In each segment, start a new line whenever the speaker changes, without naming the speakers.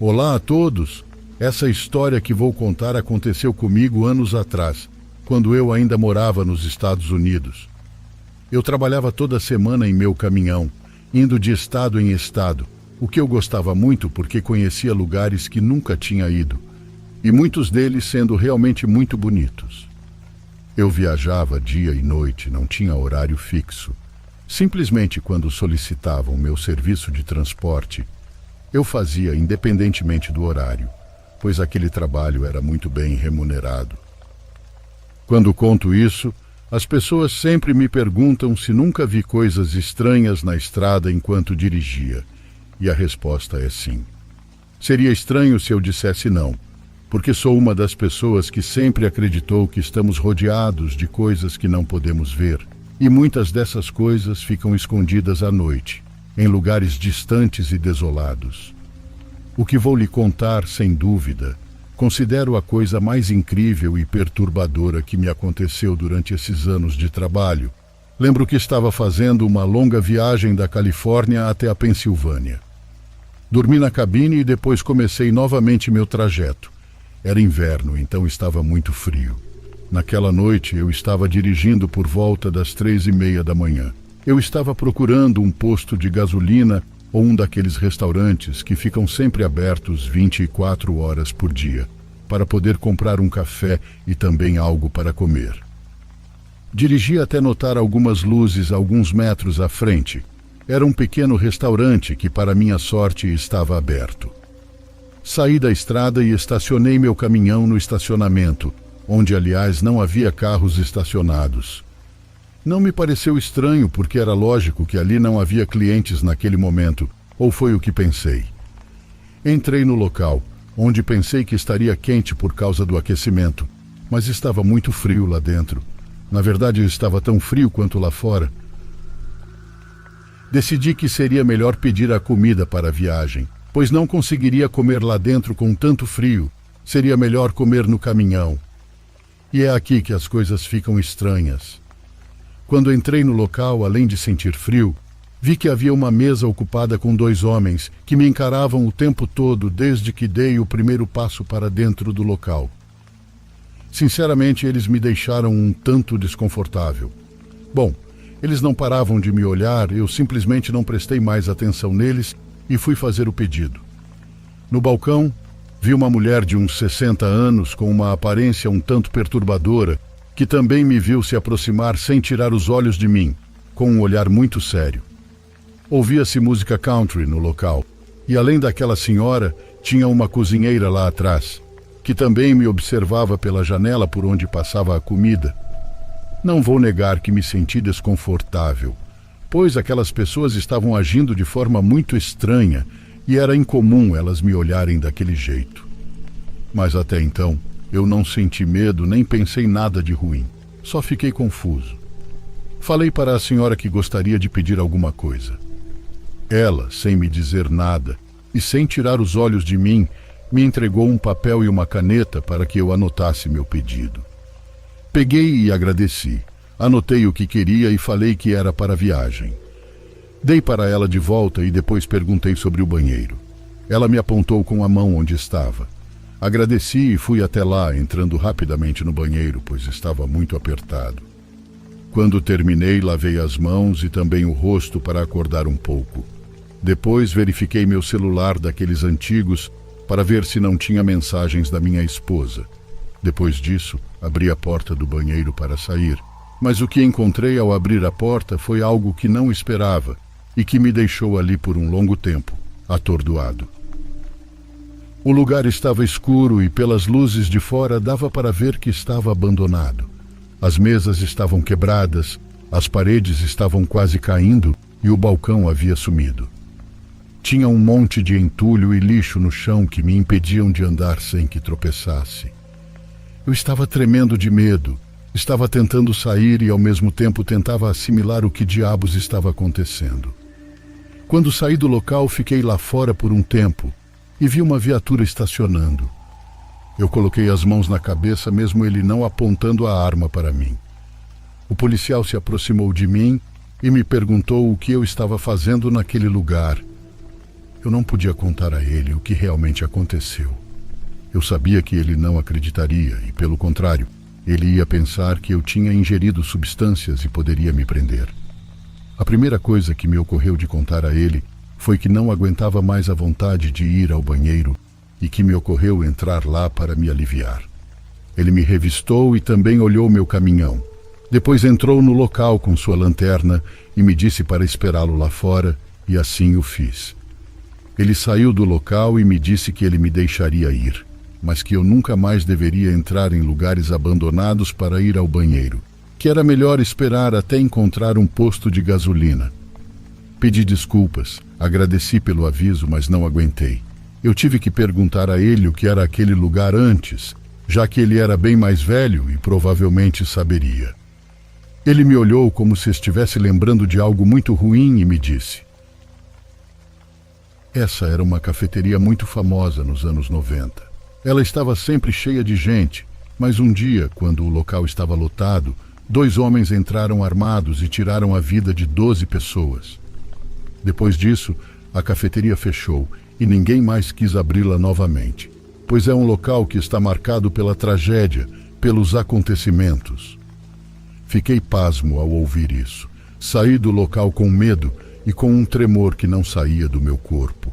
Olá a todos! Essa história que vou contar aconteceu comigo anos atrás, quando eu ainda morava nos Estados Unidos. Eu trabalhava toda semana em meu caminhão, indo de estado em estado, o que eu gostava muito porque conhecia lugares que nunca tinha ido, e muitos deles sendo realmente muito bonitos. Eu viajava dia e noite, não tinha horário fixo. Simplesmente quando solicitavam meu serviço de transporte, eu fazia independentemente do horário, pois aquele trabalho era muito bem remunerado. Quando conto isso, as pessoas sempre me perguntam se nunca vi coisas estranhas na estrada enquanto dirigia, e a resposta é sim. Seria estranho se eu dissesse não, porque sou uma das pessoas que sempre acreditou que estamos rodeados de coisas que não podemos ver, e muitas dessas coisas ficam escondidas à noite, em lugares distantes e desolados. O que vou lhe contar, sem dúvida, considero a coisa mais incrível e perturbadora que me aconteceu durante esses anos de trabalho. Lembro que estava fazendo uma longa viagem da Califórnia até a Pensilvânia. Dormi na cabine e depois comecei novamente meu trajeto. Era inverno, então estava muito frio. Naquela noite eu estava dirigindo por volta das 3:30 da manhã. Eu estava procurando um posto de gasolina ou um daqueles restaurantes que ficam sempre abertos 24 horas por dia, para poder comprar um café e também algo para comer. Dirigi até notar algumas luzes a alguns metros à frente. Era um pequeno restaurante que, para minha sorte, estava aberto. Saí da estrada e estacionei meu caminhão no estacionamento, onde, aliás, não havia carros estacionados. Não me pareceu estranho, porque era lógico que ali não havia clientes naquele momento, ou foi o que pensei. Entrei no local, onde pensei que estaria quente por causa do aquecimento, mas estava muito frio lá dentro. Na verdade, estava tão frio quanto lá fora. Decidi que seria melhor pedir a comida para a viagem, pois não conseguiria comer lá dentro com tanto frio. Seria melhor comer no caminhão. E é aqui que as coisas ficam estranhas. Quando entrei no local, além de sentir frio, vi que havia uma mesa ocupada com 2 homens que me encaravam o tempo todo desde que dei o primeiro passo para dentro do local. Sinceramente, eles me deixaram um tanto desconfortável. Bom, eles não paravam de me olhar, eu simplesmente não prestei mais atenção neles e fui fazer o pedido. No balcão, vi uma mulher de uns 60 anos com uma aparência um tanto perturbadora, que também me viu se aproximar sem tirar os olhos de mim, com um olhar muito sério. Ouvia-se música country no local, e além daquela senhora, tinha uma cozinheira lá atrás, que também me observava pela janela por onde passava a comida. Não vou negar que me senti desconfortável, pois aquelas pessoas estavam agindo de forma muito estranha e era incomum elas me olharem daquele jeito. Mas até então, eu não senti medo nem pensei nada de ruim, só fiquei confuso. Falei para a senhora que gostaria de pedir alguma coisa. Ela, sem me dizer nada e sem tirar os olhos de mim, me entregou um papel e uma caneta para que eu anotasse meu pedido. Peguei e agradeci. Anotei o que queria e falei que era para a viagem. Dei para ela de volta e depois perguntei sobre o banheiro. Ela me apontou com a mão onde estava. Agradeci e fui até lá, entrando rapidamente no banheiro, pois estava muito apertado. Quando terminei, lavei as mãos e também o rosto para acordar um pouco. Depois verifiquei meu celular daqueles antigos para ver se não tinha mensagens da minha esposa. Depois disso, abri a porta do banheiro para sair, mas o que encontrei ao abrir a porta foi algo que não esperava e que me deixou ali por um longo tempo, atordoado. O lugar estava escuro e pelas luzes de fora dava para ver que estava abandonado. As mesas estavam quebradas, as paredes estavam quase caindo e o balcão havia sumido. Tinha um monte de entulho e lixo no chão que me impediam de andar sem que tropeçasse. Eu estava tremendo de medo, estava tentando sair e ao mesmo tempo tentava assimilar o que diabos estava acontecendo. Quando saí do local, fiquei lá fora por um tempo e vi uma viatura estacionando. Eu coloquei as mãos na cabeça, mesmo ele não apontando a arma para mim. O policial se aproximou de mim e me perguntou o que eu estava fazendo naquele lugar. Eu não podia contar a ele o que realmente aconteceu. Eu sabia que ele não acreditaria e, pelo contrário, ele ia pensar que eu tinha ingerido substâncias e poderia me prender. A primeira coisa que me ocorreu de contar a ele foi que não aguentava mais a vontade de ir ao banheiro e que me ocorreu entrar lá para me aliviar. Ele me revistou e também olhou meu caminhão. Depois entrou no local com sua lanterna e me disse para esperá-lo lá fora, e assim o fiz. Ele saiu do local e me disse que ele me deixaria ir, mas que eu nunca mais deveria entrar em lugares abandonados para ir ao banheiro, que era melhor esperar até encontrar um posto de gasolina. Pedi desculpas, agradeci pelo aviso, mas não aguentei. Eu tive que perguntar a ele o que era aquele lugar antes, já que ele era bem mais velho e provavelmente saberia. Ele me olhou como se estivesse lembrando de algo muito ruim e me disse: essa era uma cafeteria muito famosa nos anos 90. Ela estava sempre cheia de gente, mas um dia, quando o local estava lotado, 2 homens entraram armados e tiraram a vida de 12 pessoas. Depois disso, a cafeteria fechou e ninguém mais quis abri-la novamente, pois é um local que está marcado pela tragédia, pelos acontecimentos. Fiquei pasmo ao ouvir isso. Saí do local com medo e com um tremor que não saía do meu corpo.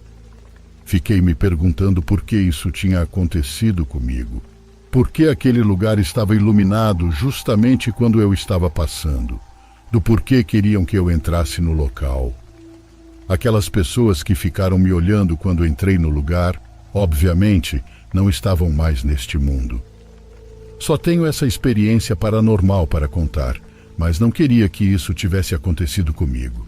Fiquei me perguntando por que isso tinha acontecido comigo. Por que aquele lugar estava iluminado justamente quando eu estava passando? Do porquê queriam que eu entrasse no local. Aquelas pessoas que ficaram me olhando quando entrei no lugar, obviamente, não estavam mais neste mundo. Só tenho essa experiência paranormal para contar, mas não queria que isso tivesse acontecido comigo.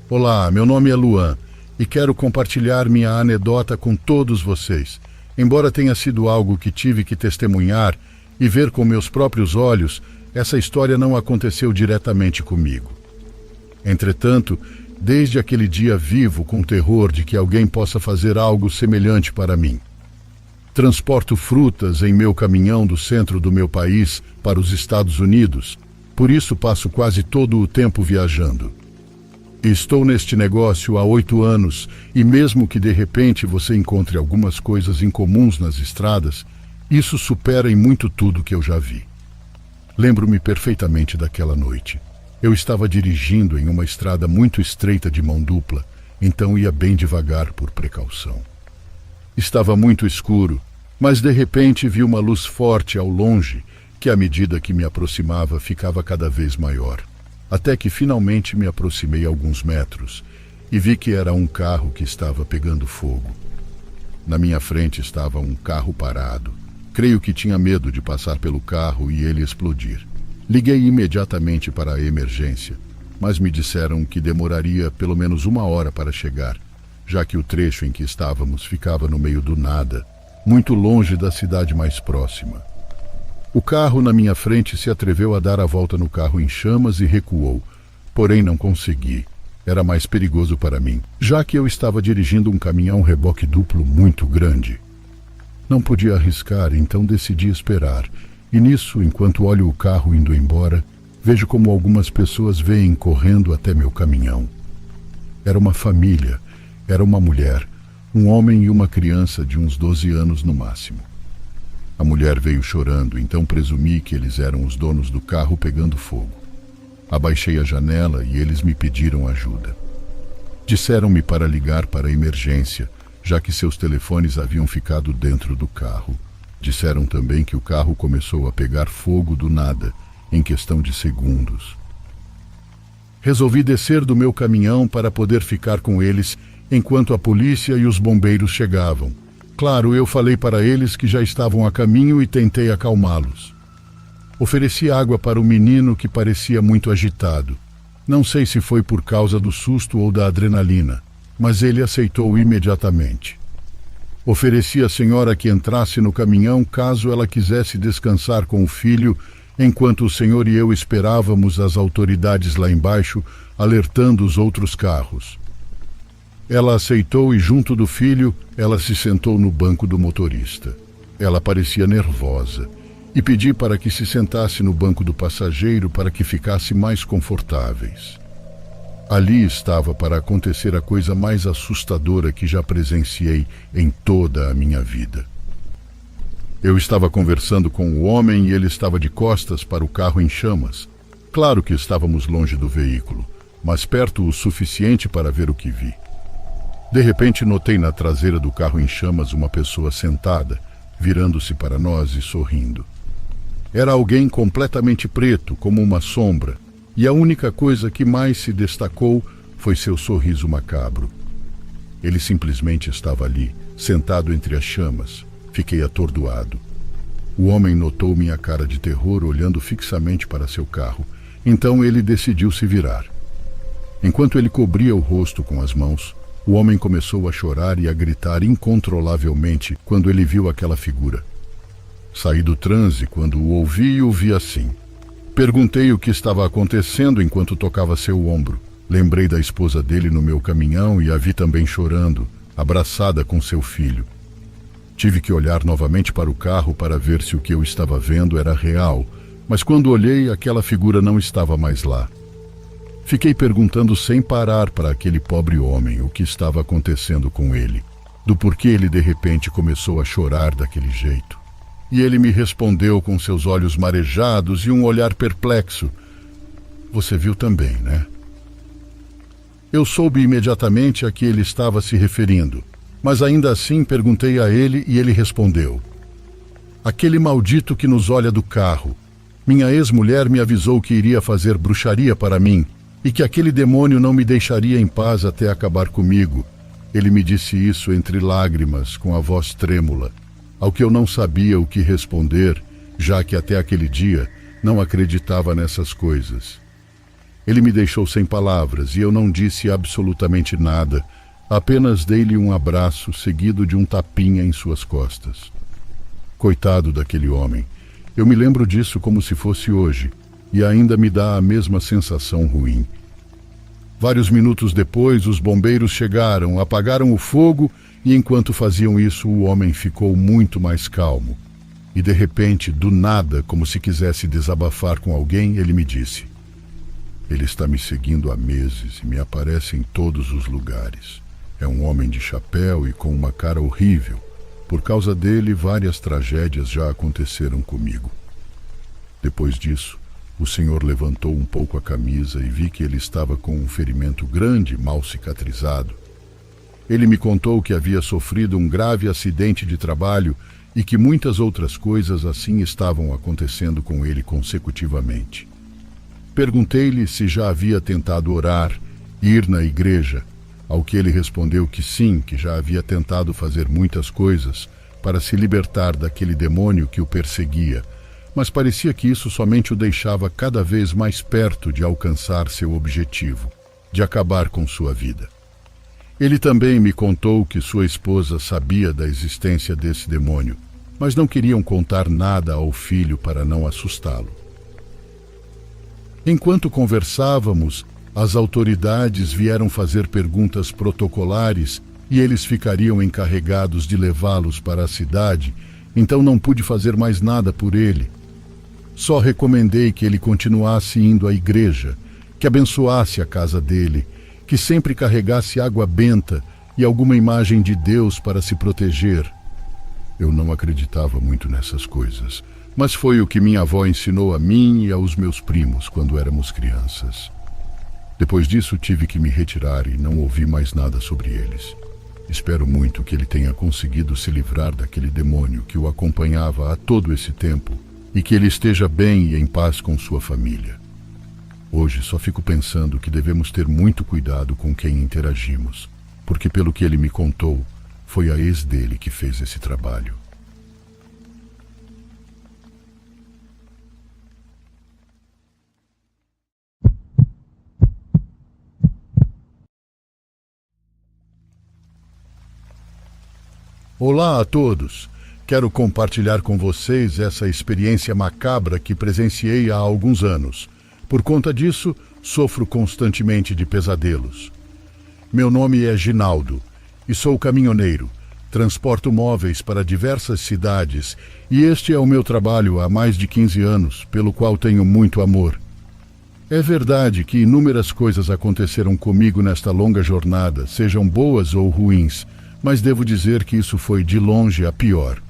Olá, meu nome é Luan e quero compartilhar minha anedota com todos vocês. Embora tenha sido algo que tive que testemunhar e ver com meus próprios olhos, essa história não aconteceu diretamente comigo. Entretanto, desde aquele dia vivo com terror de que alguém possa fazer algo semelhante para mim. Transporto frutas em meu caminhão do centro do meu país para os Estados Unidos, por isso passo quase todo o tempo viajando. Estou neste negócio há 8 anos e mesmo que de repente você encontre algumas coisas incomuns nas estradas, isso supera em muito tudo que eu já vi. Lembro-me perfeitamente daquela noite. Eu estava dirigindo em uma estrada muito estreita de mão dupla, então ia bem devagar por precaução. Estava muito escuro, mas de repente vi uma luz forte ao longe que à medida que me aproximava ficava cada vez maior. Até que finalmente me aproximei alguns metros e vi que era um carro que estava pegando fogo. Na minha frente estava um carro parado. Creio que tinha medo de passar pelo carro e ele explodir. Liguei imediatamente para a emergência, mas me disseram que demoraria pelo menos 1 hora para chegar, já que o trecho em que estávamos ficava no meio do nada, muito longe da cidade mais próxima. O carro na minha frente se atreveu a dar a volta no carro em chamas e recuou, porém não consegui. Era mais perigoso para mim, já que eu estava dirigindo um caminhão reboque duplo muito grande. Não podia arriscar, então decidi esperar, e nisso, enquanto olho o carro indo embora, vejo como algumas pessoas vêm correndo até meu caminhão. Era uma família, era uma mulher, um homem e uma criança de uns 12 anos no máximo. A mulher veio chorando, então presumi que eles eram os donos do carro pegando fogo. Abaixei a janela e eles me pediram ajuda. Disseram-me para ligar para a emergência, já que seus telefones haviam ficado dentro do carro. Disseram também que o carro começou a pegar fogo do nada, em questão de segundos. Resolvi descer do meu caminhão para poder ficar com eles enquanto a polícia e os bombeiros chegavam. Claro, eu falei para eles que já estavam a caminho e tentei acalmá-los. Ofereci água para o menino que parecia muito agitado. Não sei se foi por causa do susto ou da adrenalina, mas ele aceitou imediatamente. Ofereci à senhora que entrasse no caminhão caso ela quisesse descansar com o filho, enquanto o senhor e eu esperávamos as autoridades lá embaixo, alertando os outros carros. Ela aceitou e, junto do filho, ela se sentou no banco do motorista. Ela parecia nervosa e pedi para que se sentasse no banco do passageiro para que ficasse mais confortáveis. Ali estava para acontecer a coisa mais assustadora que já presenciei em toda a minha vida. Eu estava conversando com o homem e ele estava de costas para o carro em chamas. Claro que estávamos longe do veículo, mas perto o suficiente para ver o que vi. De repente notei na traseira do carro em chamas uma pessoa sentada, virando-se para nós e sorrindo. Era alguém completamente preto, como uma sombra, e a única coisa que mais se destacou foi seu sorriso macabro. Ele simplesmente estava ali, sentado entre as chamas. Fiquei atordoado. O homem notou minha cara de terror olhando fixamente para seu carro. Então ele decidiu se virar. Enquanto ele cobria o rosto com as mãos, o homem começou a chorar e a gritar incontrolavelmente quando ele viu aquela figura. Saí do transe quando o ouvi e o vi assim. Perguntei o que estava acontecendo enquanto tocava seu ombro. Lembrei da esposa dele no meu caminhão e a vi também chorando, abraçada com seu filho. Tive que olhar novamente para o carro para ver se o que eu estava vendo era real, mas quando olhei, aquela figura não estava mais lá. Fiquei perguntando sem parar para aquele pobre homem o que estava acontecendo com ele, do porquê ele de repente começou a chorar daquele jeito. E ele me respondeu com seus olhos marejados e um olhar perplexo. Você viu também, né? Eu soube imediatamente a que ele estava se referindo, mas ainda assim perguntei a ele e ele respondeu. Aquele maldito que nos olha do carro. Minha ex-mulher me avisou que iria fazer bruxaria para mim e que aquele demônio não me deixaria em paz até acabar comigo. Ele me disse isso entre lágrimas, com a voz trêmula, ao que eu não sabia o que responder, já que até aquele dia não acreditava nessas coisas. Ele me deixou sem palavras e eu não disse absolutamente nada, apenas dei-lhe um abraço seguido de um tapinha em suas costas. Coitado daquele homem. Eu me lembro disso como se fosse hoje, e ainda me dá a mesma sensação ruim. Vários minutos depois, os bombeiros chegaram, apagaram o fogo, e enquanto faziam isso, o homem ficou muito mais calmo. E de repente, do nada, como se quisesse desabafar com alguém, ele me disse: ele está me seguindo há meses e me aparece em todos os lugares. É um homem de chapéu e com uma cara horrível. Por causa dele, várias tragédias já aconteceram comigo. Depois disso, o senhor levantou um pouco a camisa e vi que ele estava com um ferimento grande, mal cicatrizado. Ele me contou que havia sofrido um grave acidente de trabalho e que muitas outras coisas assim estavam acontecendo com ele consecutivamente. Perguntei-lhe se já havia tentado orar, ir na igreja, ao que ele respondeu que sim, que já havia tentado fazer muitas coisas para se libertar daquele demônio que o perseguia, mas parecia que isso somente o deixava cada vez mais perto de alcançar seu objetivo, de acabar com sua vida. Ele também me contou que sua esposa sabia da existência desse demônio, mas não queriam contar nada ao filho para não assustá-lo. Enquanto conversávamos, as autoridades vieram fazer perguntas protocolares e eles ficariam encarregados de levá-los para a cidade, então não pude fazer mais nada por ele. Só recomendei que ele continuasse indo à igreja, que abençoasse a casa dele, que sempre carregasse água benta e alguma imagem de Deus para se proteger. Eu não acreditava muito nessas coisas, mas foi o que minha avó ensinou a mim e aos meus primos quando éramos crianças. Depois disso tive que me retirar e não ouvi mais nada sobre eles. Espero muito que ele tenha conseguido se livrar daquele demônio que o acompanhava há todo esse tempo e que ele esteja bem e em paz com sua família. Hoje só fico pensando que devemos ter muito cuidado com quem interagimos, porque pelo que ele me contou, foi a ex dele que fez esse trabalho. Olá a todos! Quero compartilhar com vocês essa experiência macabra que presenciei há alguns anos. Por conta disso, sofro constantemente de pesadelos. Meu nome é Ginaldo e sou caminhoneiro. Transporto móveis para diversas cidades e este é o meu trabalho há mais de 15 anos, pelo qual tenho muito amor. É verdade que inúmeras coisas aconteceram comigo nesta longa jornada, sejam boas ou ruins, mas devo dizer que isso foi de longe a pior.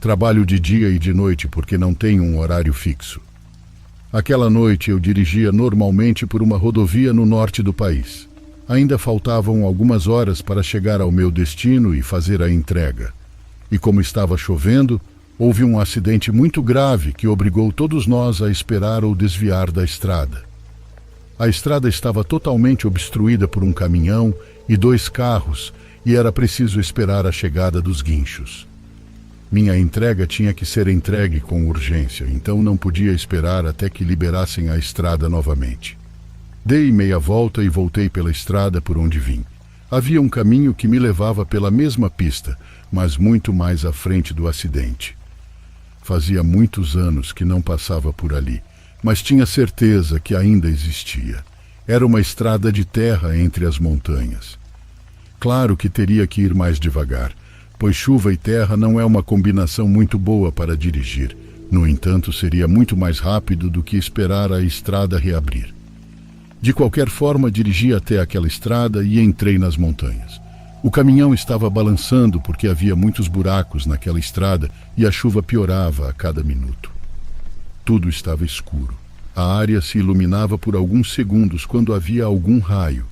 Trabalho de dia e de noite porque não tenho um horário fixo. Aquela noite eu dirigia normalmente por uma rodovia no norte do país. Ainda faltavam algumas horas para chegar ao meu destino e fazer a entrega. E como estava chovendo, houve um acidente muito grave que obrigou todos nós a esperar ou desviar da estrada. A estrada estava totalmente obstruída por um caminhão e 2 carros e era preciso esperar a chegada dos guinchos. Minha entrega tinha que ser entregue com urgência, então não podia esperar até que liberassem a estrada novamente. Dei meia volta e voltei pela estrada por onde vim. Havia um caminho que me levava pela mesma pista, mas muito mais à frente do acidente. Fazia muitos anos que não passava por ali, mas tinha certeza que ainda existia. Era uma estrada de terra entre as montanhas. Claro que teria que ir mais devagar, pois chuva e terra não é uma combinação muito boa para dirigir. No entanto, seria muito mais rápido do que esperar a estrada reabrir. De qualquer forma, dirigi até aquela estrada e entrei nas montanhas. O caminhão estava balançando porque havia muitos buracos naquela estrada e a chuva piorava a cada minuto. Tudo estava escuro. A área se iluminava por alguns segundos quando havia algum raio,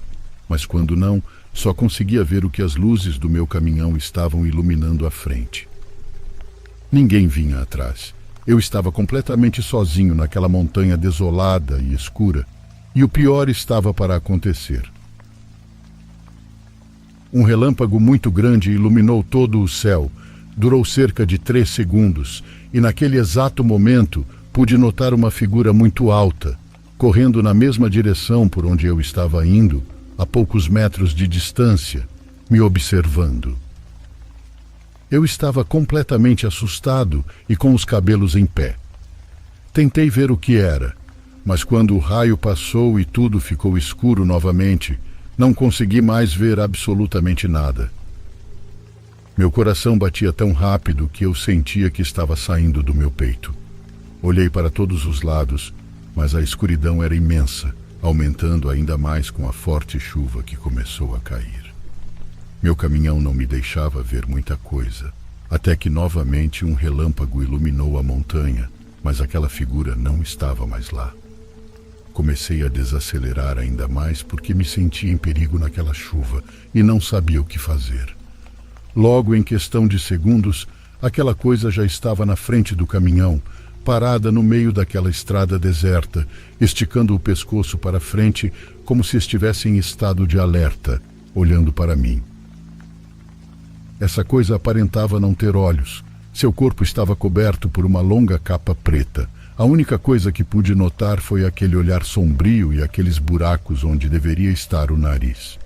mas quando não, só conseguia ver o que as luzes do meu caminhão estavam iluminando à frente. Ninguém vinha atrás. Eu estava completamente sozinho naquela montanha desolada e escura, e o pior estava para acontecer. Um relâmpago muito grande iluminou todo o céu. Durou cerca de 3 segundos, e naquele exato momento pude notar uma figura muito alta, correndo na mesma direção por onde eu estava indo, a poucos metros de distância, me observando. Eu estava completamente assustado e com os cabelos em pé. Tentei ver o que era, mas quando o raio passou e tudo ficou escuro novamente, não consegui mais ver absolutamente nada. Meu coração batia tão rápido que eu sentia que estava saindo do meu peito. Olhei para todos os lados, mas a escuridão era imensa, aumentando ainda mais com a forte chuva que começou a cair. Meu caminhão não me deixava ver muita coisa, até que novamente um relâmpago iluminou a montanha, mas aquela figura não estava mais lá. Comecei a desacelerar ainda mais porque me sentia em perigo naquela chuva e não sabia o que fazer. Logo, em questão de segundos, aquela coisa já estava na frente do caminhão, parada no meio daquela estrada deserta, esticando o pescoço para frente como se estivesse em estado de alerta, olhando para mim. Essa coisa aparentava não ter olhos. Seu corpo estava coberto por uma longa capa preta. A única coisa que pude notar foi aquele olhar sombrio e aqueles buracos onde deveria estar o nariz.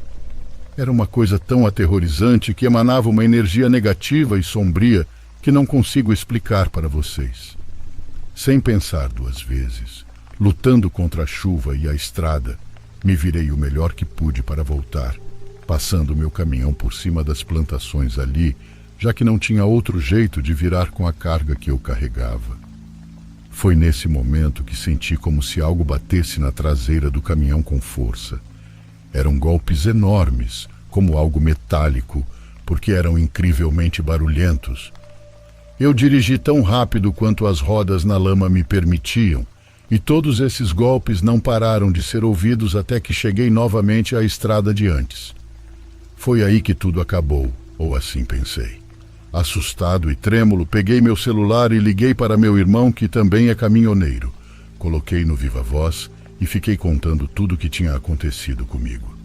Era uma coisa tão aterrorizante que emanava uma energia negativa e sombria que não consigo explicar para vocês. Sem pensar 2 vezes, lutando contra a chuva e a estrada, me virei o melhor que pude para voltar, passando meu caminhão por cima das plantações ali, já que não tinha outro jeito de virar com a carga que eu carregava. Foi nesse momento que senti como se algo batesse na traseira do caminhão com força. Eram golpes enormes, como algo metálico, porque eram incrivelmente barulhentos. Eu dirigi tão rápido quanto as rodas na lama me permitiam, e todos esses golpes não pararam de ser ouvidos até que cheguei novamente à estrada de antes. Foi aí que tudo acabou, ou assim pensei. Assustado e trêmulo, peguei meu celular e liguei para meu irmão, que também é caminhoneiro. Coloquei no viva-voz e fiquei contando tudo o que tinha acontecido comigo.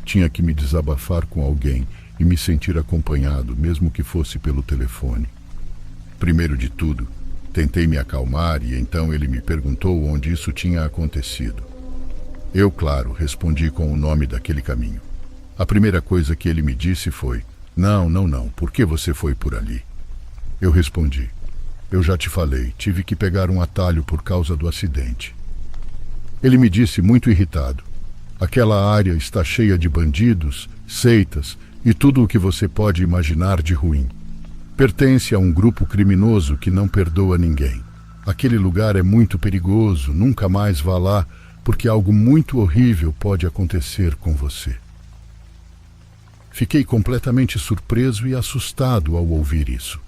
Tinha que me desabafar com alguém e me sentir acompanhado, mesmo que fosse pelo telefone. Primeiro de tudo, tentei me acalmar e então ele me perguntou onde isso tinha acontecido. Eu, claro, respondi com o nome daquele caminho. A primeira coisa que ele me disse foi: Não, por que você foi por ali? Eu respondi: Eu já te falei, tive que pegar um atalho por causa do acidente. Ele me disse muito irritado: Aquela área está cheia de bandidos, seitas e tudo o que você pode imaginar de ruim. Pertence a um grupo criminoso que não perdoa ninguém. Aquele lugar é muito perigoso, nunca mais vá lá, porque algo muito horrível pode acontecer com você. Fiquei completamente surpreso e assustado ao ouvir isso.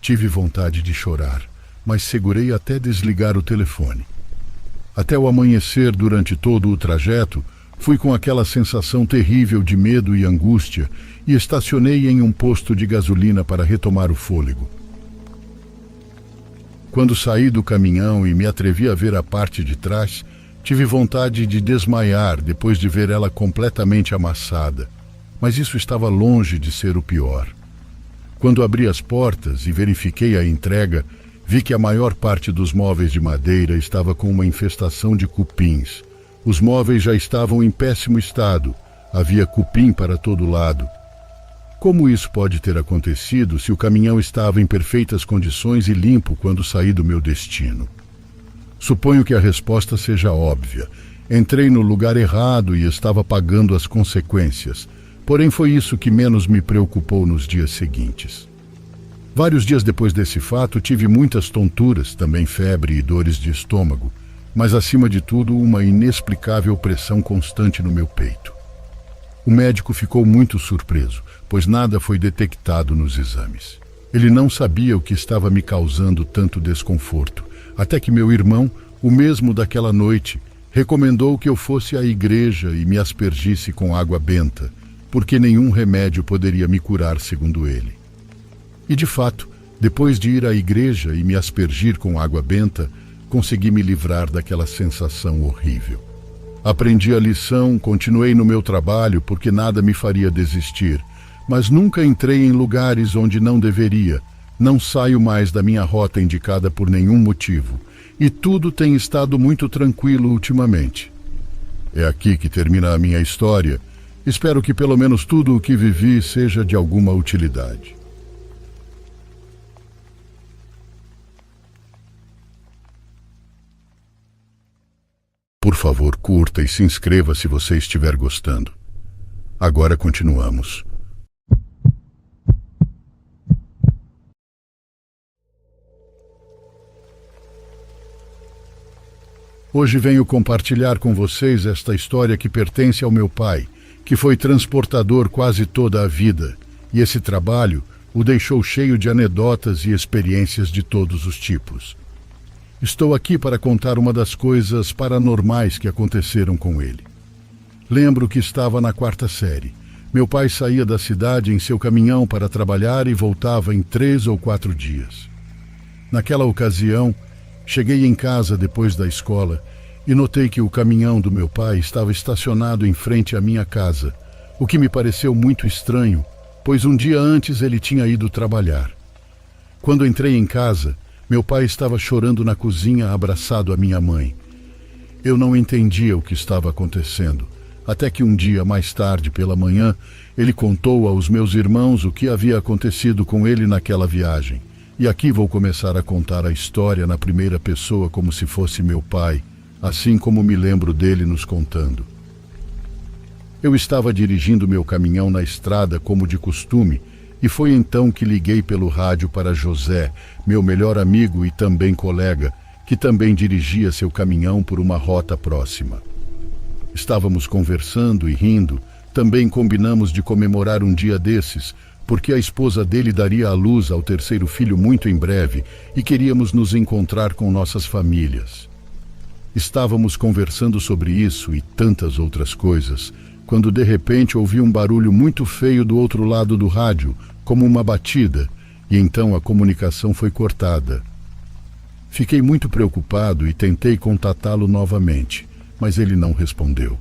Tive vontade de chorar, mas segurei até desligar o telefone. Até o amanhecer, durante todo o trajeto, fui com aquela sensação terrível de medo e angústia e estacionei em um posto de gasolina para retomar o fôlego. Quando saí do caminhão e me atrevi a ver a parte de trás, tive vontade de desmaiar depois de ver ela completamente amassada, mas isso estava longe de ser o pior. Quando abri as portas e verifiquei a entrega, vi que a maior parte dos móveis de madeira estava com uma infestação de cupins. Os móveis já estavam em péssimo estado, havia cupim para todo lado. Como isso pode ter acontecido se o caminhão estava em perfeitas condições e limpo quando saí do meu destino? Suponho que a resposta seja óbvia. Entrei no lugar errado e estava pagando as consequências. Porém, foi isso que menos me preocupou nos dias seguintes. Vários dias depois desse fato, tive muitas tonturas, também febre e dores de estômago, mas acima de tudo, uma inexplicável pressão constante no meu peito. O médico ficou muito surpreso, pois nada foi detectado nos exames. Ele não sabia o que estava me causando tanto desconforto, até que meu irmão, o mesmo daquela noite, recomendou que eu fosse à igreja e me aspergisse com água benta, porque nenhum remédio poderia me curar, segundo ele. E de fato, depois de ir à igreja e me aspergir com água benta, consegui me livrar daquela sensação horrível. Aprendi a lição, continuei no meu trabalho porque nada me faria desistir, mas nunca entrei em lugares onde não deveria, não saio mais da minha rota indicada por nenhum motivo, e tudo tem estado muito tranquilo ultimamente. É aqui que termina a minha história. Espero que pelo menos tudo o que vivi seja de alguma utilidade. Por favor, curta e se inscreva se você estiver gostando. Agora continuamos. Hoje venho compartilhar com vocês esta história que pertence ao meu pai, que foi transportador quase toda a vida, e esse trabalho o deixou cheio de anedotas e experiências de todos os tipos. Estou aqui para contar uma das coisas paranormais que aconteceram com ele. Lembro que estava na 4ª série. Meu pai saía da cidade em seu caminhão para trabalhar e voltava em 3 ou 4 dias. Naquela ocasião, cheguei em casa depois da escola e notei que o caminhão do meu pai estava estacionado em frente à minha casa, o que me pareceu muito estranho, pois um dia antes ele tinha ido trabalhar. Quando entrei em casa, meu pai estava chorando na cozinha, abraçado à minha mãe. Eu não entendia o que estava acontecendo, até que um dia mais tarde, pela manhã, ele contou aos meus irmãos o que havia acontecido com ele naquela viagem. E aqui vou começar a contar a história na primeira pessoa como se fosse meu pai, assim como me lembro dele nos contando. Eu estava dirigindo meu caminhão na estrada como de costume, e foi então que liguei pelo rádio para José, meu melhor amigo e também colega, que também dirigia seu caminhão por uma rota próxima. Estávamos conversando e rindo, também combinamos de comemorar um dia desses, porque a esposa dele daria à luz ao 3º filho muito em breve e queríamos nos encontrar com nossas famílias. Estávamos conversando sobre isso e tantas outras coisas, quando de repente ouvi um barulho muito feio do outro lado do rádio, como uma batida, e então a comunicação foi cortada. Fiquei muito preocupado e tentei contatá-lo novamente, mas ele não respondeu.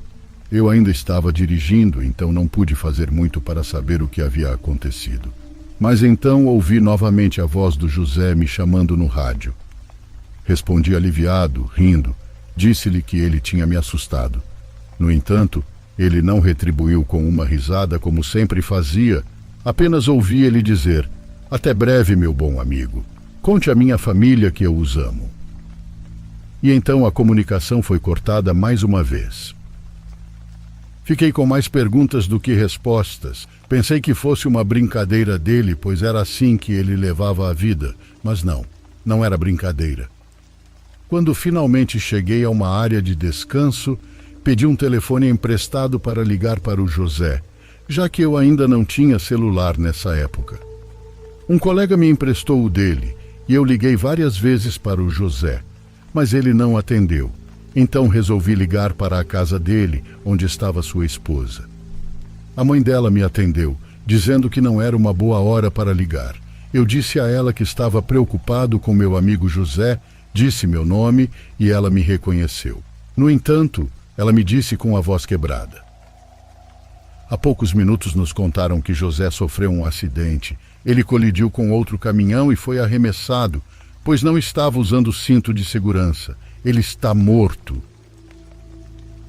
Eu ainda estava dirigindo, então não pude fazer muito para saber o que havia acontecido. Mas então ouvi novamente a voz do José me chamando no rádio. Respondi aliviado, rindo. Disse-lhe que ele tinha me assustado. No entanto, ele não retribuiu com uma risada como sempre fazia, apenas ouvi ele dizer: "Até breve, meu bom amigo. Conte à minha família que eu os amo." E então a comunicação foi cortada mais uma vez. Fiquei com mais perguntas do que respostas. Pensei que fosse uma brincadeira dele, pois era assim que ele levava a vida. Mas não era brincadeira. Quando finalmente cheguei a uma área de descanso, pedi um telefone emprestado para ligar para o José, já que eu ainda não tinha celular nessa época. Um colega me emprestou o dele e eu liguei várias vezes para o José, mas ele não atendeu. Então resolvi ligar para a casa dele, onde estava sua esposa. A mãe dela me atendeu, dizendo que não era uma boa hora para ligar. Eu disse a ela que estava preocupado com meu amigo José, disse meu nome e ela me reconheceu. No entanto, ela me disse com a voz quebrada: há poucos minutos nos contaram que José sofreu um acidente. Ele colidiu com outro caminhão e foi arremessado, pois não estava usando cinto de segurança. Ele está morto.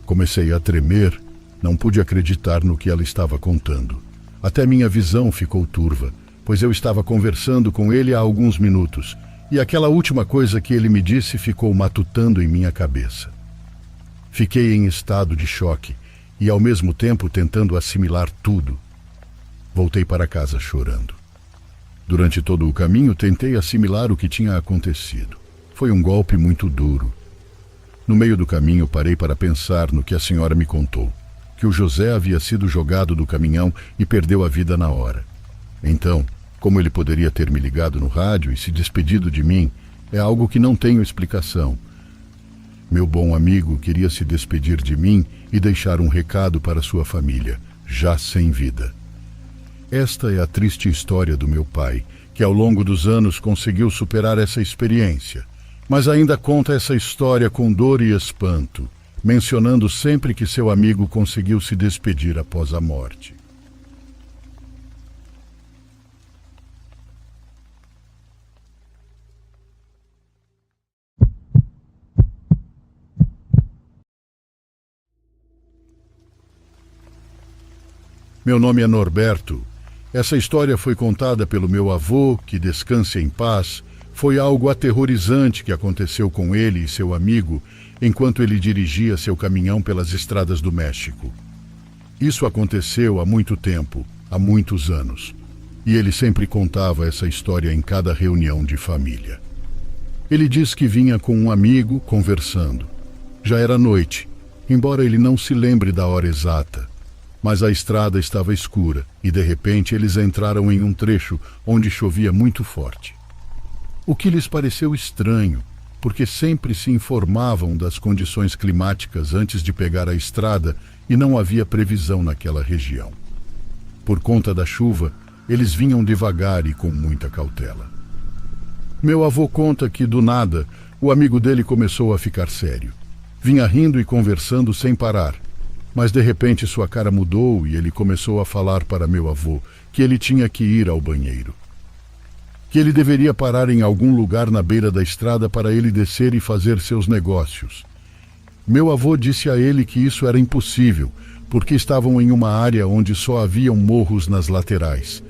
Comecei a tremer, não pude acreditar no que ela estava contando. Até minha visão ficou turva, pois eu estava conversando com ele há alguns minutos, e aquela última coisa que ele me disse ficou matutando em minha cabeça. Fiquei em estado de choque e ao mesmo tempo tentando assimilar tudo. Voltei para casa chorando. Durante todo o caminho tentei assimilar o que tinha acontecido. Foi um golpe muito duro. No meio do caminho parei para pensar no que a senhora me contou, que o José havia sido jogado do caminhão e perdeu a vida na hora. Então, como ele poderia ter me ligado no rádio e se despedido de mim, é algo que não tenho explicação. Meu bom amigo queria se despedir de mim e deixar um recado para sua família, já sem vida. Esta é a triste história do meu pai, que ao longo dos anos conseguiu superar essa experiência, mas ainda conta essa história com dor e espanto, mencionando sempre que seu amigo conseguiu se despedir após a morte. Meu nome é Norberto. Essa história foi contada pelo meu avô, que descanse em paz. Foi algo aterrorizante que aconteceu com ele e seu amigo enquanto ele dirigia seu caminhão pelas estradas do México. Isso aconteceu há muito tempo, há muitos anos, e ele sempre contava essa história em cada reunião de família. Ele diz que vinha com um amigo conversando. Já era noite, embora ele não se lembre da hora exata, mas a estrada estava escura e de repente eles entraram em um trecho onde chovia muito forte. O que lhes pareceu estranho, porque sempre se informavam das condições climáticas antes de pegar a estrada e não havia previsão naquela região. Por conta da chuva, eles vinham devagar e com muita cautela. Meu avô conta que, do nada, o amigo dele começou a ficar sério. Vinha rindo e conversando sem parar, mas de repente sua cara mudou e ele começou a falar para meu avô que ele tinha que ir ao banheiro, que ele deveria parar em algum lugar na beira da estrada para ele descer e fazer seus negócios. Meu avô disse a ele que isso era impossível, porque estavam em uma área onde só haviam morros nas laterais.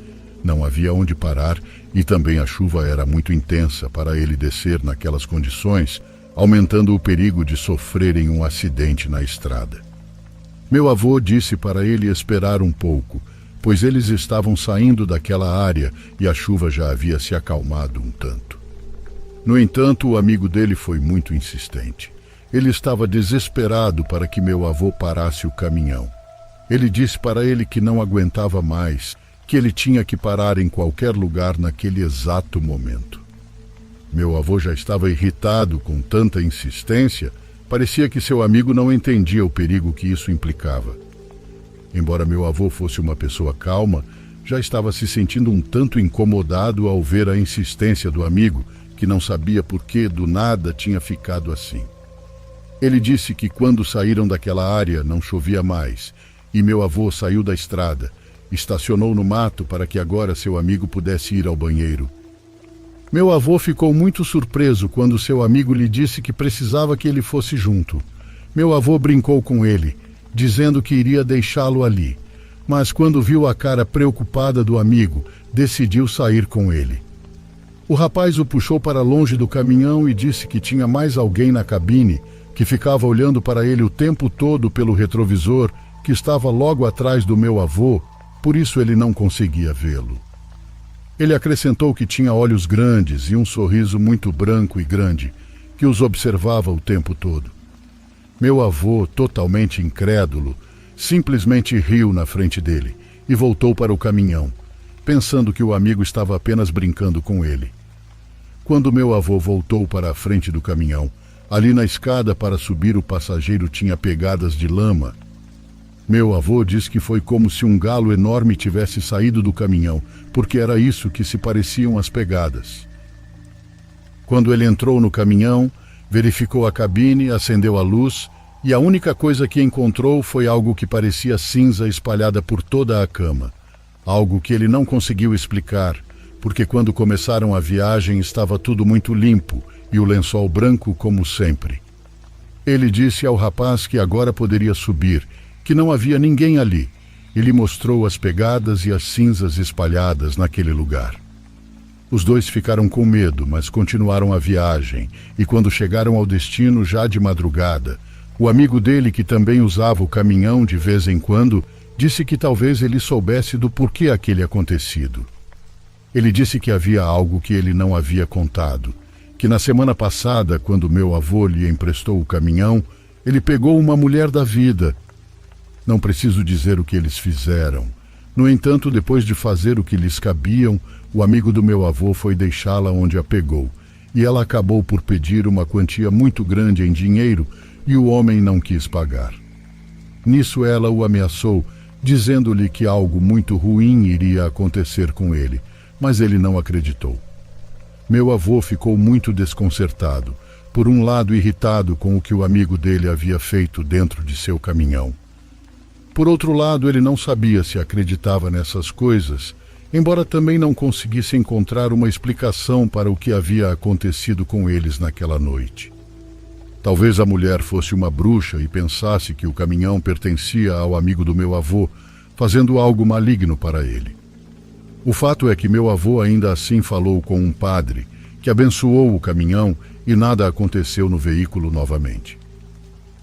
Não havia onde parar e também a chuva era muito intensa para ele descer naquelas condições, aumentando o perigo de sofrerem um acidente na estrada. Meu avô disse para ele esperar um pouco, pois eles estavam saindo daquela área e a chuva já havia se acalmado um tanto. No entanto, o amigo dele foi muito insistente. Ele estava desesperado para que meu avô parasse o caminhão. Ele disse para ele que não aguentava mais, que ele tinha que parar em qualquer lugar naquele exato momento. Meu avô já estava irritado com tanta insistência, parecia que seu amigo não entendia o perigo que isso implicava. Embora meu avô fosse uma pessoa calma, já estava se sentindo um tanto incomodado ao ver a insistência do amigo, que não sabia por que do nada tinha ficado assim. Ele disse que quando saíram daquela área não chovia mais, e meu avô saiu da estrada, estacionou no mato para que agora seu amigo pudesse ir ao banheiro. Meu avô ficou muito surpreso quando seu amigo lhe disse que precisava que ele fosse junto. Meu avô brincou com ele, dizendo que iria deixá-lo ali, mas quando viu a cara preocupada do amigo, decidiu sair com ele. O rapaz o puxou para longe do caminhão e disse que tinha mais alguém na cabine, que ficava olhando para ele o tempo todo pelo retrovisor, que estava logo atrás do meu avô, por isso ele não conseguia vê-lo. Ele acrescentou que tinha olhos grandes e um sorriso muito branco e grande, que os observava o tempo todo. Meu avô, totalmente incrédulo, simplesmente riu na frente dele e voltou para o caminhão, pensando que o amigo estava apenas brincando com ele. Quando meu avô voltou para a frente do caminhão, ali na escada para subir o passageiro tinha pegadas de lama. Meu avô diz que foi como se um galo enorme tivesse saído do caminhão, porque era isso que se pareciam as pegadas. Quando ele entrou no caminhão, verificou a cabine, acendeu a luz e a única coisa que encontrou foi algo que parecia cinza espalhada por toda a cama. Algo que ele não conseguiu explicar, porque quando começaram a viagem estava tudo muito limpo e o lençol branco como sempre. Ele disse ao rapaz que agora poderia subir, que não havia ninguém ali, e lhe mostrou as pegadas e as cinzas espalhadas naquele lugar. Os dois ficaram com medo, mas continuaram a viagem, e quando chegaram ao destino já de madrugada, o amigo dele, que também usava o caminhão de vez em quando, disse que talvez ele soubesse do porquê aquele acontecido. Ele disse que havia algo que ele não havia contado, que na semana passada, quando meu avô lhe emprestou o caminhão, ele pegou uma mulher da vida. Não preciso dizer o que eles fizeram. No entanto, depois de fazer o que lhes cabiam, o amigo do meu avô foi deixá-la onde a pegou, e ela acabou por pedir uma quantia muito grande em dinheiro e o homem não quis pagar. Nisso ela o ameaçou, dizendo-lhe que algo muito ruim iria acontecer com ele, mas ele não acreditou. Meu avô ficou muito desconcertado, por um lado irritado com o que o amigo dele havia feito dentro de seu caminhão. Por outro lado, ele não sabia se acreditava nessas coisas, embora também não conseguisse encontrar uma explicação para o que havia acontecido com eles naquela noite. Talvez a mulher fosse uma bruxa e pensasse que o caminhão pertencia ao amigo do meu avô, fazendo algo maligno para ele. O fato é que meu avô ainda assim falou com um padre, que abençoou o caminhão e nada aconteceu no veículo novamente.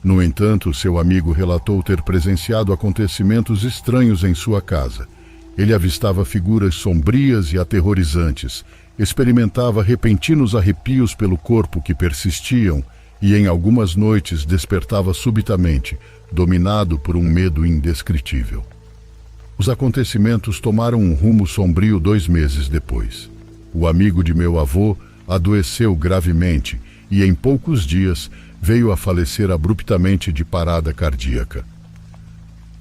No entanto, seu amigo relatou ter presenciado acontecimentos estranhos em sua casa. Ele avistava figuras sombrias e aterrorizantes, experimentava repentinos arrepios pelo corpo que persistiam e em algumas noites despertava subitamente, dominado por um medo indescritível. Os acontecimentos tomaram um rumo sombrio 2 meses depois. O amigo de meu avô adoeceu gravemente e em poucos dias veio a falecer abruptamente de parada cardíaca.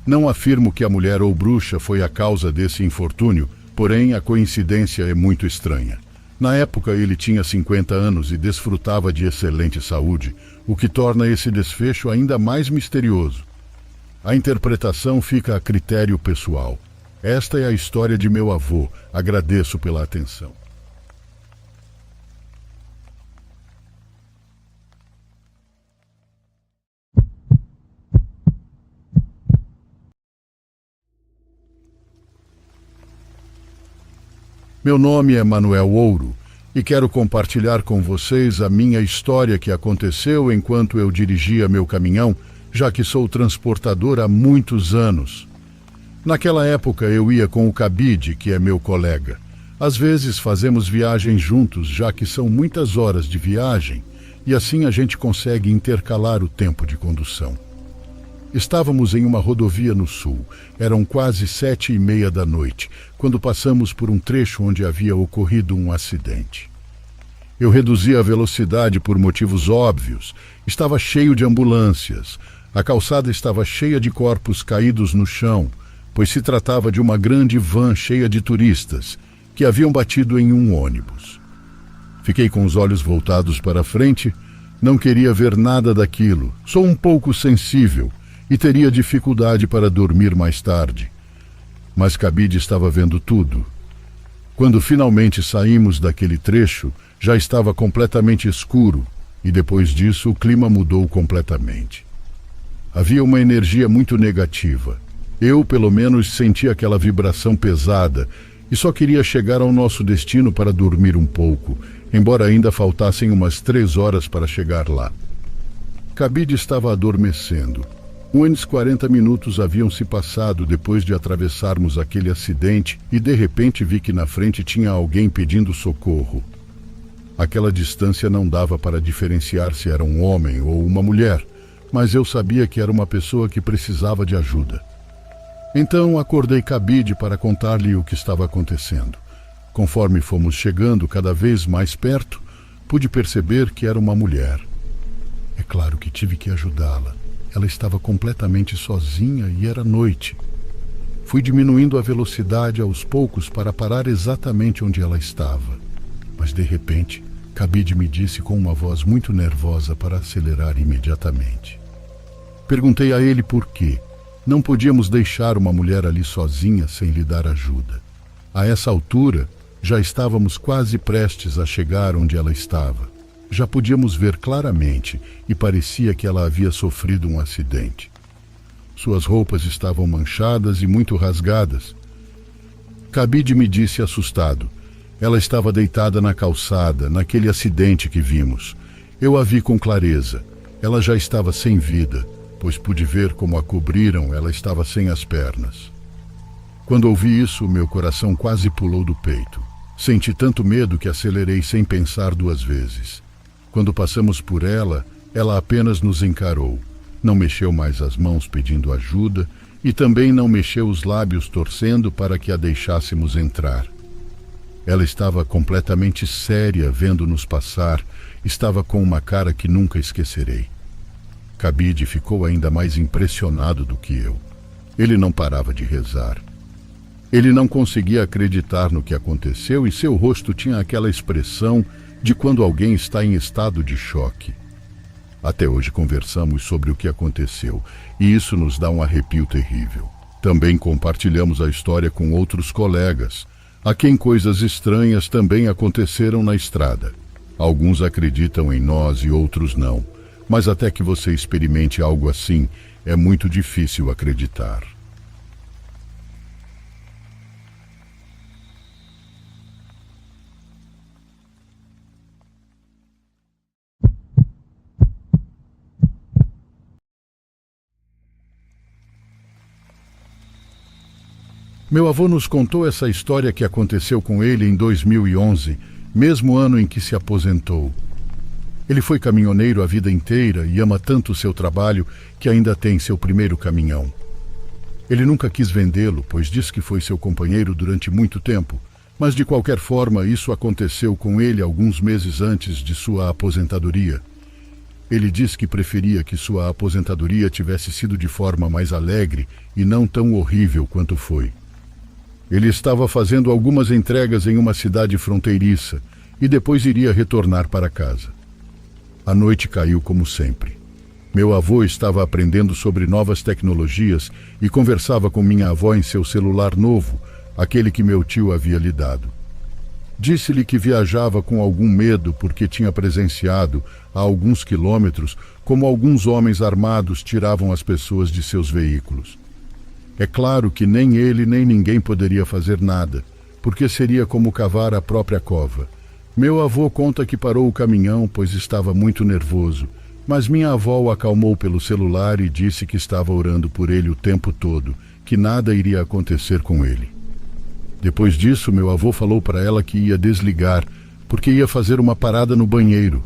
Não afirmo que a mulher ou bruxa foi a causa desse infortúnio, porém a coincidência é muito estranha. Na época ele tinha 50 anos e desfrutava de excelente saúde, o que torna esse desfecho ainda mais misterioso. A interpretação fica a critério pessoal. Esta é a história de meu avô. Agradeço pela atenção. Meu nome é Manuel Ouro e quero compartilhar com vocês a minha história que aconteceu enquanto eu dirigia meu caminhão, já que sou transportador há muitos anos. Naquela época eu ia com o Cabide, que é meu colega. Às vezes fazemos viagens juntos, já que são muitas horas de viagem, e assim a gente consegue intercalar o tempo de condução. Estávamos em uma rodovia no sul. Eram quase 7h30 da noite, quando passamos por um trecho onde havia ocorrido um acidente. Eu reduzi a velocidade por motivos óbvios. Estava cheio de ambulâncias. A calçada estava cheia de corpos caídos no chão, pois se tratava de uma grande van cheia de turistas que haviam batido em um ônibus. Fiquei com os olhos voltados para a frente. Não queria ver nada daquilo. Sou um pouco sensível e teria dificuldade para dormir mais tarde. Mas Cabide estava vendo tudo. Quando finalmente saímos daquele trecho, já estava completamente escuro e depois disso o clima mudou completamente. Havia uma energia muito negativa. Eu, pelo menos, senti aquela vibração pesada e só queria chegar ao nosso destino para dormir um pouco, embora ainda faltassem umas 3 horas para chegar lá. Cabide estava adormecendo. Uns 40 minutos haviam se passado depois de atravessarmos aquele acidente e de repente vi que na frente tinha alguém pedindo socorro. Aquela distância não dava para diferenciar se era um homem ou uma mulher, mas eu sabia que era uma pessoa que precisava de ajuda. Então acordei Cabide para contar-lhe o que estava acontecendo. Conforme fomos chegando cada vez mais perto, pude perceber que era uma mulher. É claro que tive que ajudá-la. Ela estava completamente sozinha e era noite. Fui diminuindo a velocidade aos poucos para parar exatamente onde ela estava. Mas de repente, Cabide me disse com uma voz muito nervosa para acelerar imediatamente. Perguntei a ele por quê. Não podíamos deixar uma mulher ali sozinha sem lhe dar ajuda. A essa altura, já estávamos quase prestes a chegar onde ela estava. Já podíamos ver claramente e parecia que ela havia sofrido um acidente. Suas roupas estavam manchadas e muito rasgadas. Cabide me disse assustado. Ela estava deitada na calçada, naquele acidente que vimos. Eu a vi com clareza. Ela já estava sem vida, pois pude ver como a cobriram, ela estava sem as pernas. Quando ouvi isso, meu coração quase pulou do peito. Senti tanto medo que acelerei sem pensar duas vezes. Quando passamos por ela, ela apenas nos encarou. Não mexeu mais as mãos pedindo ajuda e também não mexeu os lábios torcendo para que a deixássemos entrar. Ela estava completamente séria vendo-nos passar, estava com uma cara que nunca esquecerei. Cabide ficou ainda mais impressionado do que eu. Ele não parava de rezar. Ele não conseguia acreditar no que aconteceu e seu rosto tinha aquela expressão de quando alguém está em estado de choque. Até hoje conversamos sobre o que aconteceu e isso nos dá um arrepio terrível. Também compartilhamos a história com outros colegas, a quem coisas estranhas também aconteceram na estrada. Alguns acreditam em nós e outros não, mas até que você experimente algo assim, é muito difícil acreditar. Meu avô nos contou essa história que aconteceu com ele em 2011, mesmo ano em que se aposentou. Ele foi caminhoneiro a vida inteira e ama tanto o seu trabalho que ainda tem seu primeiro caminhão. Ele nunca quis vendê-lo, pois diz que foi seu companheiro durante muito tempo, mas de qualquer forma isso aconteceu com ele alguns meses antes de sua aposentadoria. Ele diz que preferia que sua aposentadoria tivesse sido de forma mais alegre e não tão horrível quanto foi. Ele estava fazendo algumas entregas em uma cidade fronteiriça e depois iria retornar para casa. A noite caiu como sempre. Meu avô estava aprendendo sobre novas tecnologias e conversava com minha avó em seu celular novo, aquele que meu tio havia lhe dado. Disse-lhe que viajava com algum medo porque tinha presenciado, a alguns quilômetros, como alguns homens armados tiravam as pessoas de seus veículos. É claro que nem ele nem ninguém poderia fazer nada, porque seria como cavar a própria cova. Meu avô conta que parou o caminhão, pois estava muito nervoso, mas minha avó o acalmou pelo celular e disse que estava orando por ele o tempo todo, que nada iria acontecer com ele. Depois disso, meu avô falou para ela que ia desligar, porque ia fazer uma parada no banheiro.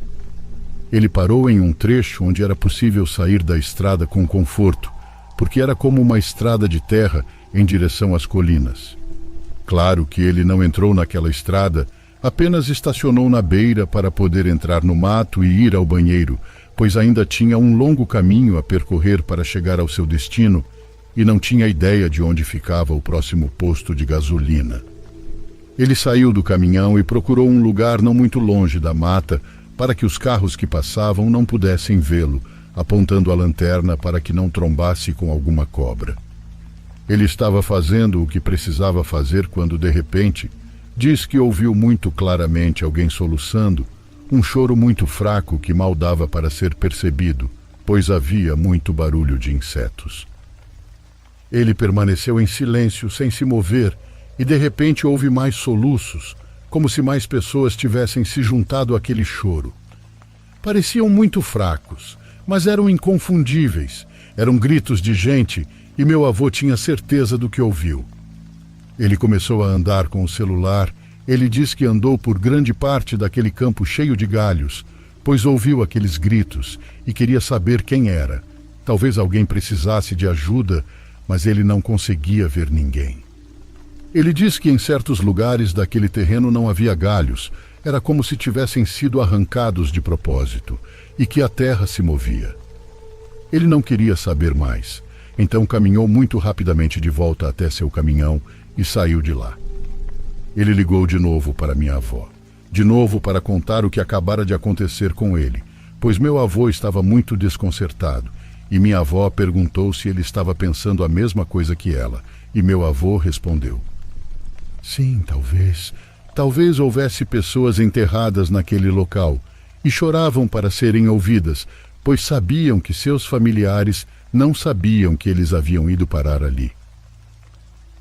Ele parou em um trecho onde era possível sair da estrada com conforto, porque era como uma estrada de terra em direção às colinas. Claro que ele não entrou naquela estrada, apenas estacionou na beira para poder entrar no mato e ir ao banheiro, pois ainda tinha um longo caminho a percorrer para chegar ao seu destino e não tinha ideia de onde ficava o próximo posto de gasolina. Ele saiu do caminhão e procurou um lugar não muito longe da mata para que os carros que passavam não pudessem vê-lo, apontando a lanterna para que não trombasse com alguma cobra. Ele estava fazendo o que precisava fazer quando, de repente, diz que ouviu muito claramente alguém soluçando, um choro muito fraco que mal dava para ser percebido, pois havia muito barulho de insetos. Ele permaneceu em silêncio, sem se mover, e de repente houve mais soluços, como se mais pessoas tivessem se juntado àquele choro. Pareciam muito fracos, mas eram inconfundíveis, Eram gritos de gente e meu avô tinha certeza do que ouviu. Ele começou a andar com o celular. Ele diz que andou por grande parte daquele campo cheio de galhos, pois ouviu aqueles gritos e queria saber quem era. Talvez alguém precisasse de ajuda, mas ele não conseguia ver ninguém. Ele diz que em certos lugares daquele terreno não havia galhos, era como se tivessem sido arrancados de propósito, e que a terra se movia. Ele não queria saber mais, então caminhou muito rapidamente de volta até seu caminhão e saiu de lá. Ele ligou de novo para minha avó, de novo para contar o que acabara de acontecer com ele, pois meu avô estava muito desconcertado, e minha avó perguntou se ele estava pensando a mesma coisa que ela, e meu avô respondeu: sim, talvez houvesse pessoas enterradas naquele local, e choravam para serem ouvidas, pois sabiam que seus familiares não sabiam que eles haviam ido parar ali.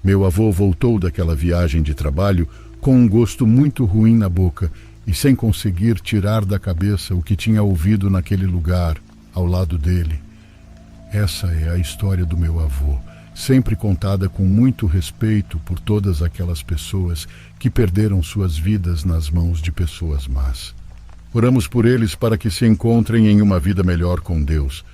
Meu avô voltou daquela viagem de trabalho com um gosto muito ruim na boca e sem conseguir tirar da cabeça o que tinha ouvido naquele lugar, ao lado dele. Essa é a história do meu avô, sempre contada com muito respeito por todas aquelas pessoas que perderam suas vidas nas mãos de pessoas más. Oramos por eles para que se encontrem em uma vida melhor com Deus.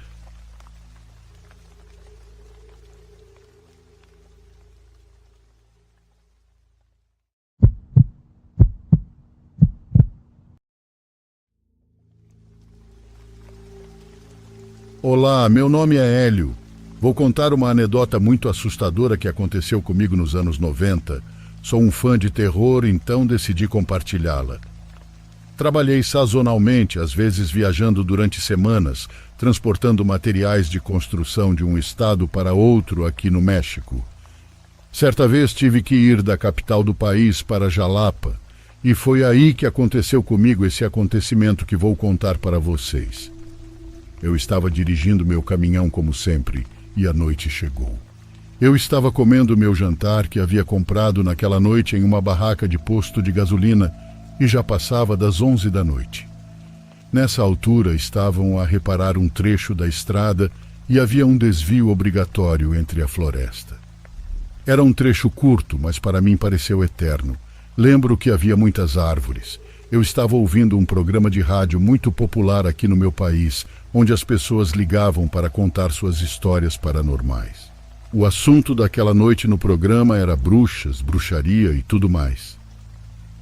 Olá, meu nome é Hélio. Vou contar uma anedota muito assustadora que aconteceu comigo nos anos 90. Sou um fã de terror, então decidi compartilhá-la. Trabalhei sazonalmente, às vezes viajando durante semanas, transportando materiais de construção de um estado para outro aqui no México. Certa vez tive que ir da capital do país para Jalapa, e foi aí que aconteceu comigo esse acontecimento que vou contar para vocês. Eu estava dirigindo meu caminhão como sempre, e a noite chegou. Eu estava comendo meu jantar que havia comprado naquela noite em uma barraca de posto de gasolina e já passava das 11 da noite. Nessa altura estavam a reparar um trecho da estrada e havia um desvio obrigatório entre a floresta. Era um trecho curto, mas para mim pareceu eterno. Lembro que havia muitas árvores. Eu estava ouvindo um programa de rádio muito popular aqui no meu país, onde as pessoas ligavam para contar suas histórias paranormais. O assunto daquela noite no programa era bruxas, bruxaria e tudo mais.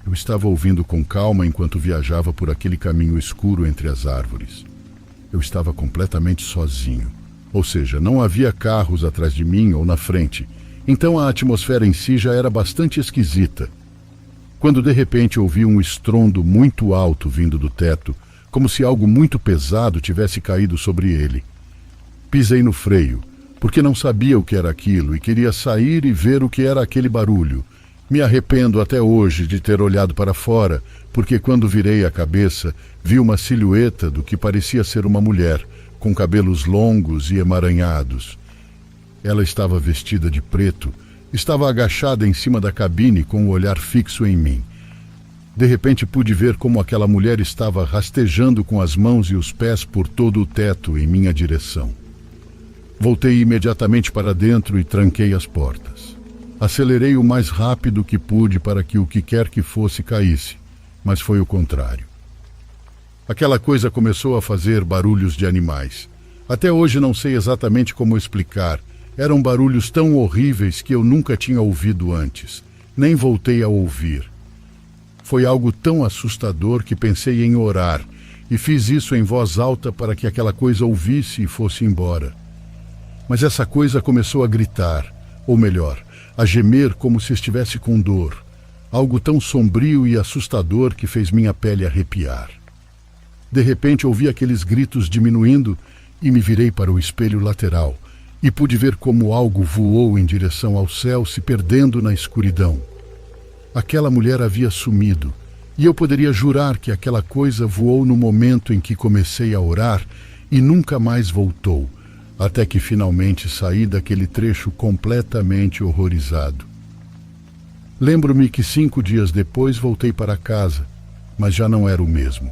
Eu estava ouvindo com calma enquanto viajava por aquele caminho escuro entre as árvores. Eu estava completamente sozinho, ou seja, não havia carros atrás de mim ou na frente, então a atmosfera em si já era bastante esquisita. Quando de repente ouvi um estrondo muito alto vindo do teto, como se algo muito pesado tivesse caído sobre ele. Pisei no freio, porque não sabia o que era aquilo e queria sair e ver o que era aquele barulho. Me arrependo até hoje de ter olhado para fora, porque quando virei a cabeça, vi uma silhueta do que parecia ser uma mulher, com cabelos longos e emaranhados. Ela estava vestida de preto, estava agachada em cima da cabine com o olhar fixo em mim. De repente pude ver como aquela mulher estava rastejando com as mãos e os pés por todo o teto em minha direção. Voltei imediatamente para dentro e tranquei as portas. Acelerei o mais rápido que pude para que o que quer que fosse caísse, mas foi o contrário. Aquela coisa começou a fazer barulhos de animais. Até hoje não sei exatamente como explicar. Eram barulhos tão horríveis que eu nunca tinha ouvido antes. Nem voltei a ouvir. Foi algo tão assustador que pensei em orar e fiz isso em voz alta para que aquela coisa ouvisse e fosse embora. Mas essa coisa começou a gritar, ou melhor, a gemer como se estivesse com dor. Algo tão sombrio e assustador que fez minha pele arrepiar. De repente ouvi aqueles gritos diminuindo e me virei para o espelho lateral e pude ver como algo voou em direção ao céu, se perdendo na escuridão. Aquela mulher havia sumido, e eu poderia jurar que aquela coisa voou no momento em que comecei a orar e nunca mais voltou, até que finalmente saí daquele trecho completamente horrorizado. Lembro-me que 5 dias depois voltei para casa, mas já não era o mesmo.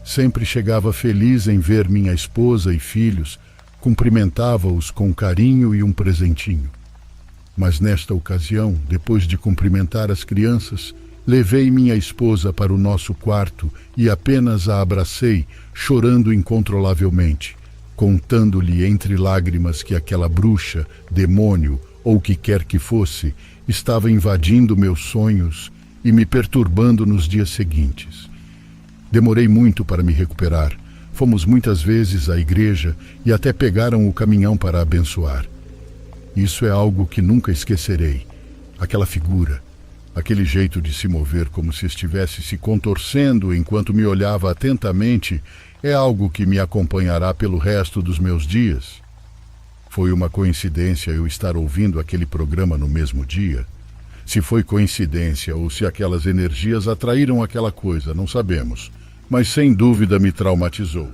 Sempre chegava feliz em ver minha esposa e filhos, Cumprimentava-os com carinho e um presentinho. Mas nesta ocasião, depois de cumprimentar as crianças, levei minha esposa para o nosso quarto e apenas a abracei, chorando incontrolavelmente, contando-lhe entre lágrimas que aquela bruxa, demônio ou o que quer que fosse, estava invadindo meus sonhos e me perturbando nos dias seguintes. Demorei muito para me recuperar. Fomos muitas vezes à igreja e até pegaram o caminhão para abençoar. Isso é algo que nunca esquecerei. Aquela figura, aquele jeito de se mover como se estivesse se contorcendo enquanto me olhava atentamente, é algo que me acompanhará pelo resto dos meus dias. Foi uma coincidência eu estar ouvindo aquele programa no mesmo dia? Se foi coincidência ou se aquelas energias atraíram aquela coisa, não sabemos, mas sem dúvida me traumatizou.